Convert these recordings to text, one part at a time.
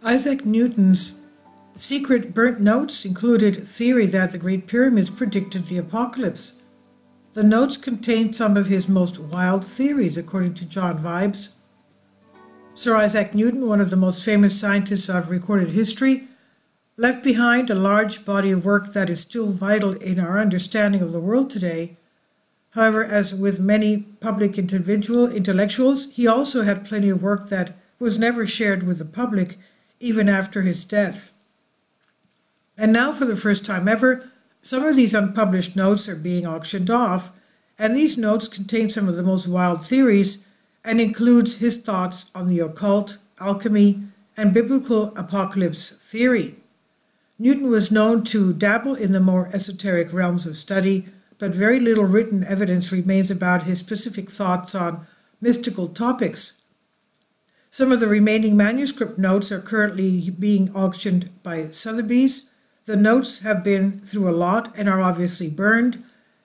Isaac Newton's secret burnt notes included a theory that the Great Pyramids predicted the apocalypse. The notes contained some of his most wild theories, according to John Vibes. Sir Isaac Newton, one of the most famous scientists of recorded history, left behind a large body of work that is still vital in our understanding of the world today. However, as with many public intellectuals, he also had plenty of work that was never shared with the public, even after his death. And now, for the first time ever, some of these unpublished notes are being auctioned off, and these notes contain some of the most wild theories and includes his thoughts on the occult, alchemy, and biblical apocalypse theory. Newton was known to dabble in the more esoteric realms of study, but very little written evidence remains about his specific thoughts on mystical topics. Some of the remaining manuscript notes are currently being auctioned by Sotheby's. The notes have been through a lot and are obviously burned.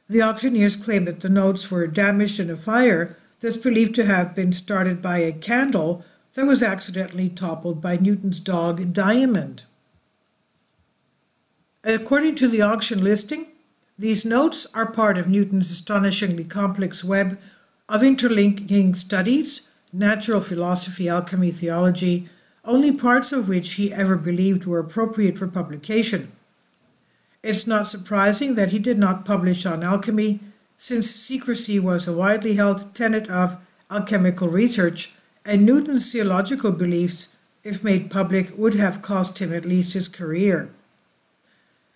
The auctioneers claim that the notes were damaged in a fire that's believed to have been started by a candle that was accidentally toppled by Newton's dog, Diamond. According to the auction listing, these notes are part of Newton's astonishingly complex web of interlinking studies, natural philosophy, alchemy, theology, only parts of which he ever believed were appropriate for publication. It's not surprising that he did not publish on alchemy, since secrecy was a widely held tenet of alchemical research, and Newton's theological beliefs, if made public, would have cost him at least his career.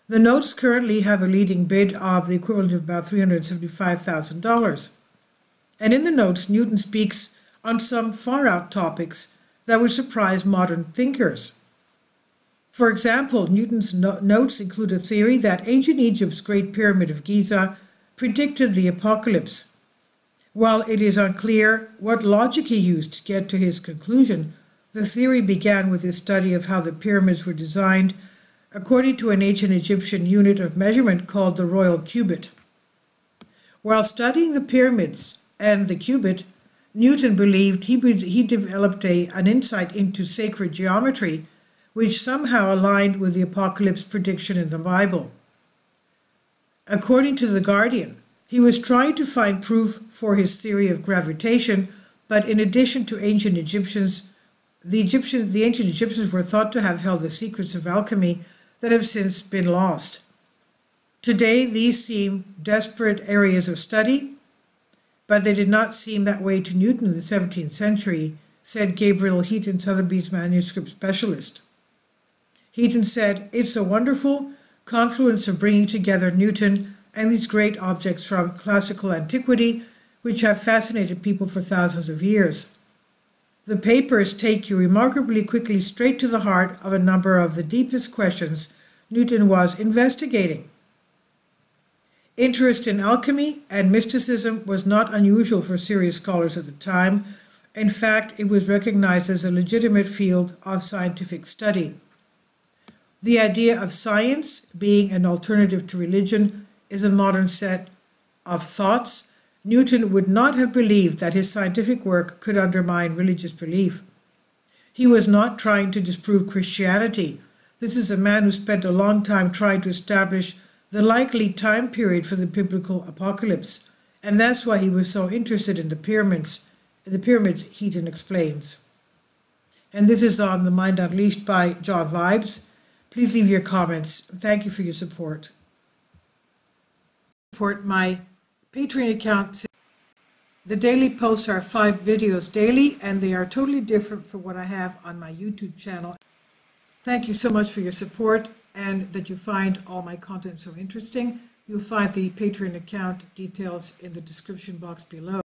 The notes currently have a leading bid of the equivalent of about $375,000. And in the notes, Newton speaks on some far-out topics that would surprise modern thinkers. For example, Newton's notes include a theory that ancient Egypt's Great Pyramid of Giza predicted the apocalypse. While it is unclear what logic he used to get to his conclusion, the theory began with his study of how the pyramids were designed according to an ancient Egyptian unit of measurement called the royal cubit. While studying the pyramids and the cubit, Newton believed he developed an insight into sacred geometry, which somehow aligned with the apocalypse prediction in the Bible. According to The Guardian, he was trying to find proof for his theory of gravitation, but in addition to ancient Egyptians, the ancient Egyptians were thought to have held the secrets of alchemy that have since been lost. Today, these seem desperate areas of study, but they did not seem that way to Newton in the 17th century, said Gabriel Heaton, Sotheby's manuscript specialist. Heaton said, "It's a wonderful confluence of bringing together Newton and these great objects from classical antiquity, which have fascinated people for thousands of years. The papers take you remarkably quickly straight to the heart of a number of the deepest questions Newton was investigating." Interest in alchemy and mysticism was not unusual for serious scholars at the time. In fact, it was recognized as a legitimate field of scientific study. The idea of science being an alternative to religion is a modern set of thoughts. Newton would not have believed that his scientific work could undermine religious belief. He was not trying to disprove Christianity. This is a man who spent a long time trying to establish the likely time period for the biblical apocalypse, and that's why he was so interested in the pyramids. Heaton explains. And this is on The Mind Unleashed by John Vibes. Please leave your comments. Thank you for your support. Support my Patreon account. The daily posts are 5 videos daily, and they are totally different from what I have on my YouTube channel. Thank you so much for your support and that you find all my content so interesting. You'll find the Patreon account details in the description box below.